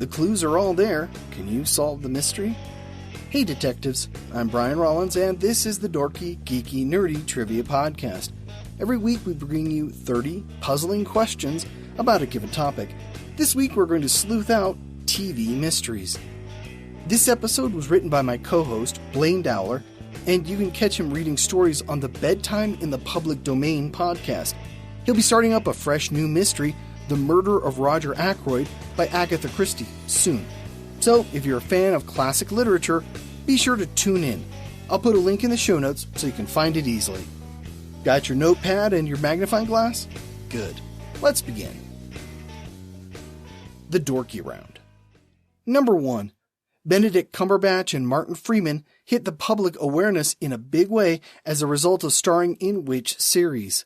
The clues are all there. Can you solve the mystery? Hey detectives, I'm Brian Rollins, and this is the Dorky, Geeky, Nerdy Trivia Podcast. Every week we bring you 30 puzzling questions about a given topic. This week we're going to sleuth out TV mysteries. This episode was written by my co-host, Blaine Dowler, and you can catch him reading stories on the Bedtime in the Public Domain podcast. He'll be starting up a fresh new mystery, The Murder of Roger Ackroyd by Agatha Christie, soon. So, if you're a fan of classic literature, be sure to tune in. I'll put a link in the show notes so you can find it easily. Got your notepad and your magnifying glass? Good. Let's begin. The Dorky Round. Number 1. Benedict Cumberbatch and Martin Freeman hit the public awareness in a big way as a result of starring in which series?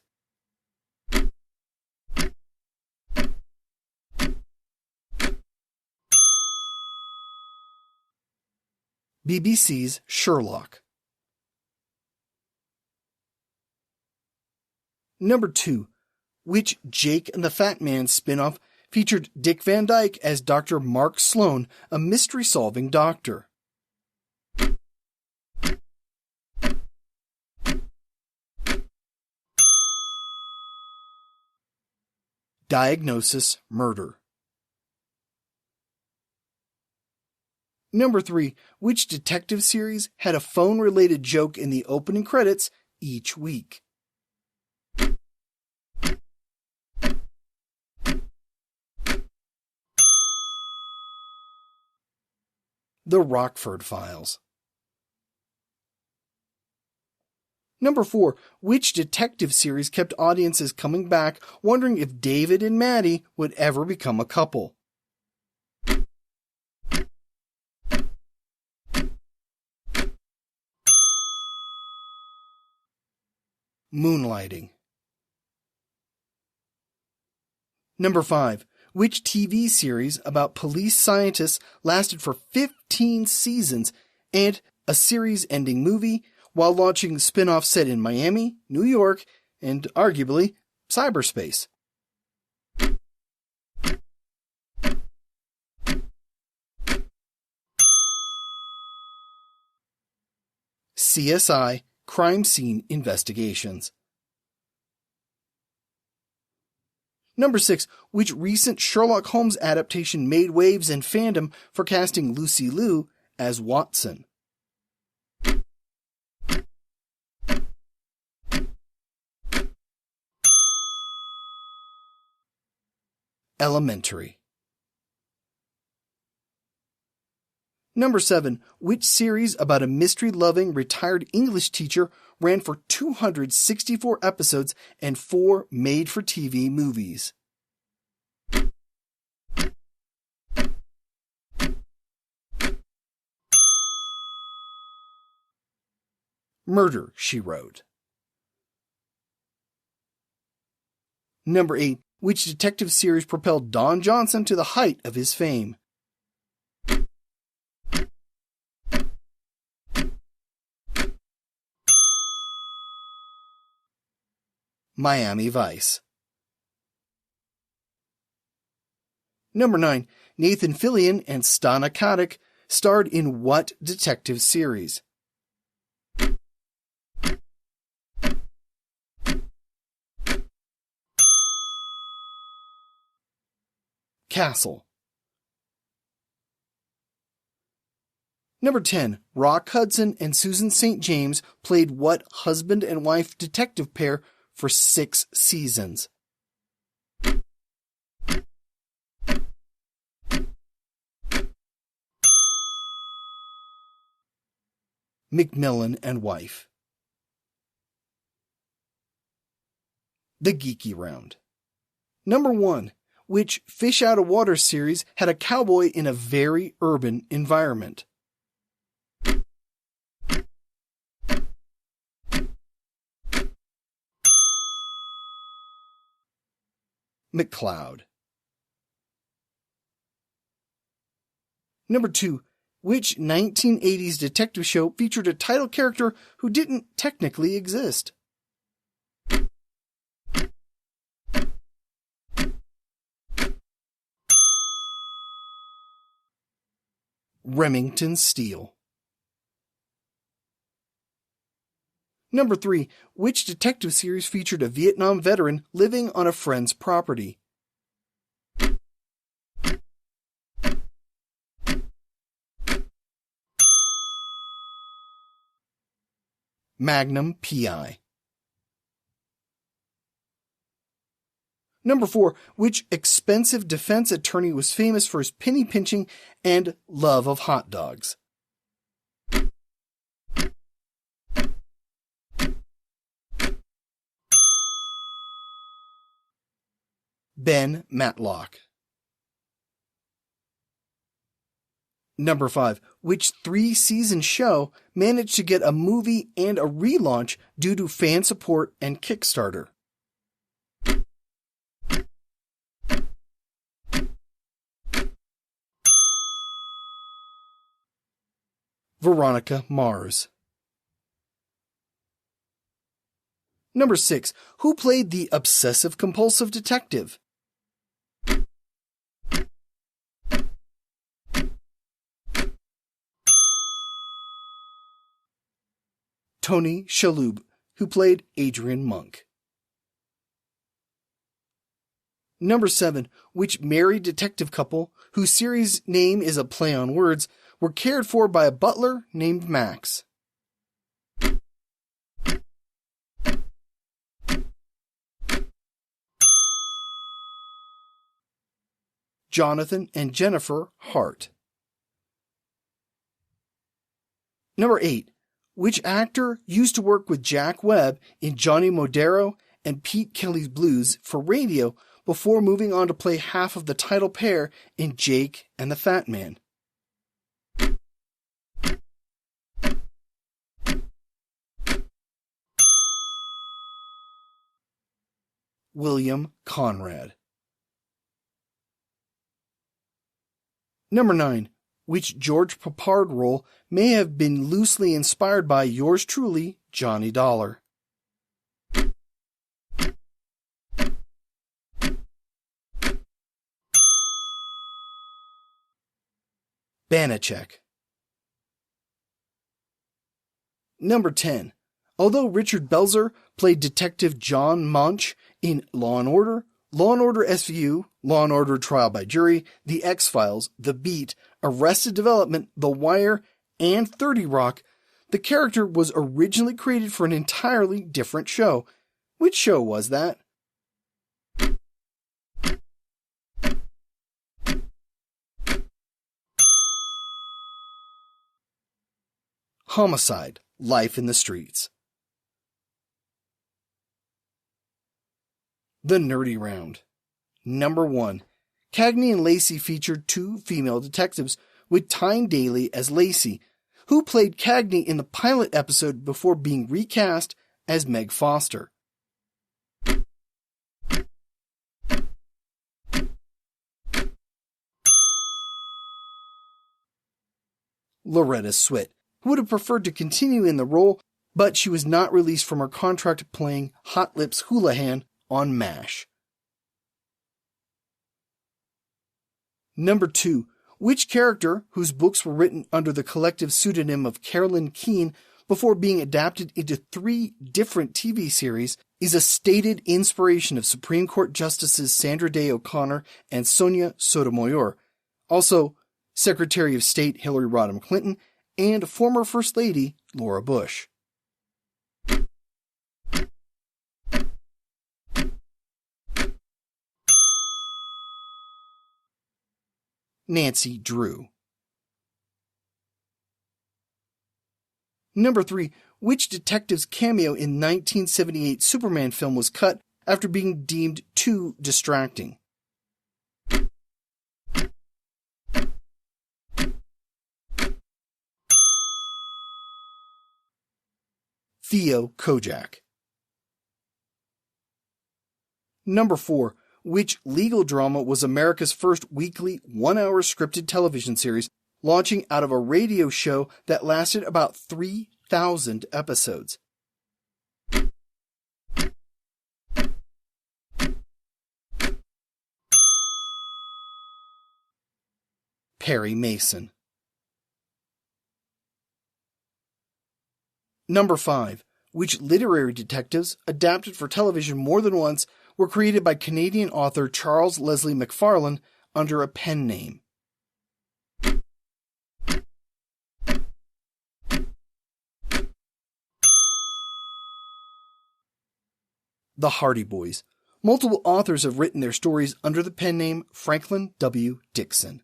BBC's Sherlock. Number 2. Which Jake and the Fat Man spin-off featured Dick Van Dyke as Dr. Mark Sloan, a mystery-solving doctor? Diagnosis Murder. Number 3. Which detective series had a phone-related joke in the opening credits each week? The Rockford Files. Number 4. Which detective series kept audiences coming back wondering if David and Maddie would ever become a couple? Moonlighting. Number 5. Which TV series about police scientists lasted for 15 seasons and a series-ending movie while launching spin-offs set in Miami, New York, and arguably cyberspace? CSI Crime Scene Investigations. Number 6. Which recent Sherlock Holmes adaptation made waves in fandom for casting Lucy Liu as Watson? Elementary. Number 7. Which series about a mystery-loving retired English teacher ran for 264 episodes and 4 made-for-TV movies? Murder, She Wrote. Number 8. Which detective series propelled Don Johnson to the height of his fame? Miami Vice. Number 9. Nathan Fillion and Stana Katic starred in what detective series? Castle. Number 10. Rock Hudson and Susan St. James played what husband and wife detective pair for 6 seasons? Macmillan and Wife. The Geeky Round. Number 1. Which Fish Out of Water series had a cowboy in a very urban environment? McCloud. Number 2. Which 1980s detective show featured a title character who didn't technically exist? Remington Steele. Number 3. Which detective series featured a Vietnam veteran living on a friend's property? Magnum P.I. Number 4. Which expensive defense attorney was famous for his penny pinching and love of hot dogs? Ben Matlock. Number 5. Which 3-season show managed to get a movie and a relaunch due to fan support and Kickstarter? Veronica Mars. Number 6. Who played the obsessive-compulsive detective? Tony Shalhoub, who played Adrian Monk. Number 7. Which married detective couple, whose series name is a play on words, were cared for by a butler named Max? Jonathan and Jennifer Hart. Number 8. Which actor used to work with Jack Webb in Johnny Modero and Pete Kelly's Blues for radio before moving on to play half of the title pair in Jake and the Fat Man? William Conrad. Number 9. Which George Peppard role may have been loosely inspired by yours truly, Johnny Dollar? Banachek. Number 10. Although Richard Belzer played Detective John Munch in Law & Order SVU, Law & Order Trial by Jury, The X-Files, The Beat, Arrested Development, The Wire, and 30 Rock, the character was originally created for an entirely different show. Which show was that? Homicide: Life in the Streets. The Nerdy Round. Number 1. Cagney and Lacey featured 2 female detectives, with Tyne Daly as Lacey, who played Cagney in the pilot episode before being recast as Meg Foster. Loretta Swit, who would have preferred to continue in the role, but she was not released from her contract playing Hot Lips Houlihan on MASH. Number 2. Which character, whose books were written under the collective pseudonym of Carolyn Keene before being adapted into 3 different TV series, is a stated inspiration of Supreme Court Justices Sandra Day O'Connor and Sonia Sotomayor, also Secretary of State Hillary Rodham Clinton, and former First Lady Laura Bush. Nancy Drew. Number 3. Which detective's cameo in 1978 Superman film was cut after being deemed too distracting? Theo Kojak. Number 4. Which legal drama was America's first weekly 1-hour scripted television series, launching out of a radio show that lasted about 3,000 episodes? Perry Mason. Number 5. Which literary detectives, adapted for television more than once, were created by Canadian author Charles Leslie Macfarlane under a pen name? The Hardy Boys. Multiple authors have written their stories under the pen name Franklin W. Dixon.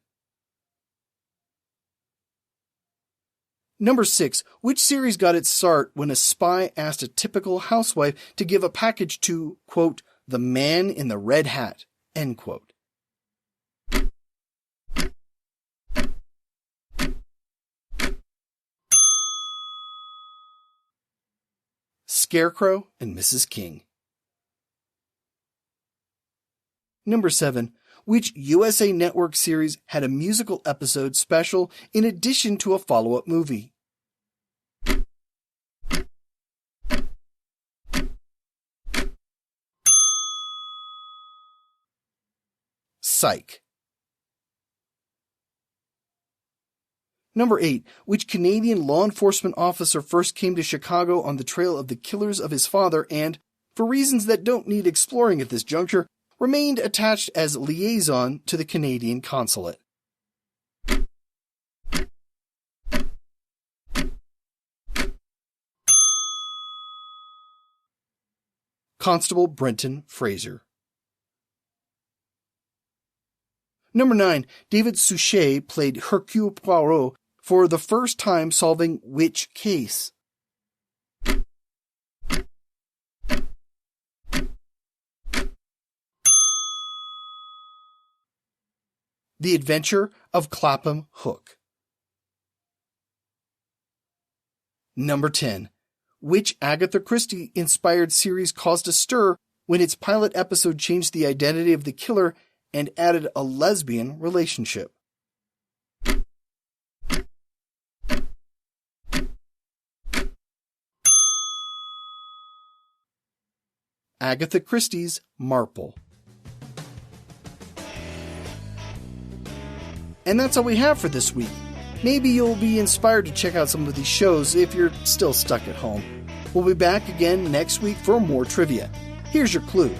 Number 6. Which series got its start when a spy asked a typical housewife to give a package to, quote, the man in the red hat, end quote? Scarecrow and Mrs. King. Number 7. Which USA Network series had a musical episode special in addition to a follow-up movie? Psych. Number 8. Which Canadian law enforcement officer first came to Chicago on the trail of the killers of his father and, for reasons that don't need exploring at this juncture, remained attached as liaison to the Canadian consulate? Constable Brenton Fraser. Number 9. David Suchet played Hercule Poirot for the first time solving which case? The Adventure of Clapham Hook. Number 10. Which Agatha Christie-inspired series caused a stir when its pilot episode changed the identity of the killer and added a lesbian relationship? Agatha Christie's Marple. And that's all we have for this week. Maybe you'll be inspired to check out some of these shows if you're still stuck at home. We'll be back again next week for more trivia. Here's your clue.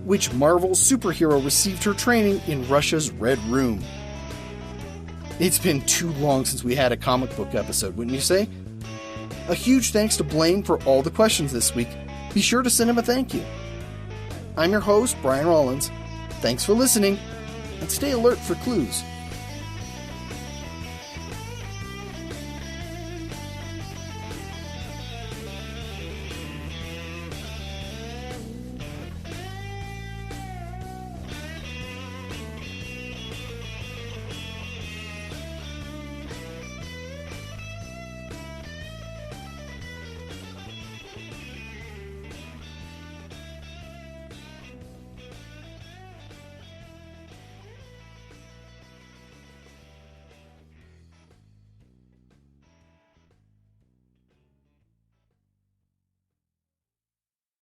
Which Marvel superhero received her training in Russia's Red Room? It's been too long since we had a comic book episode, wouldn't you say? A huge thanks to Blaine for all the questions this week. Be sure to send him a thank you. I'm your host, Brian Rollins. Thanks for listening, and stay alert for clues.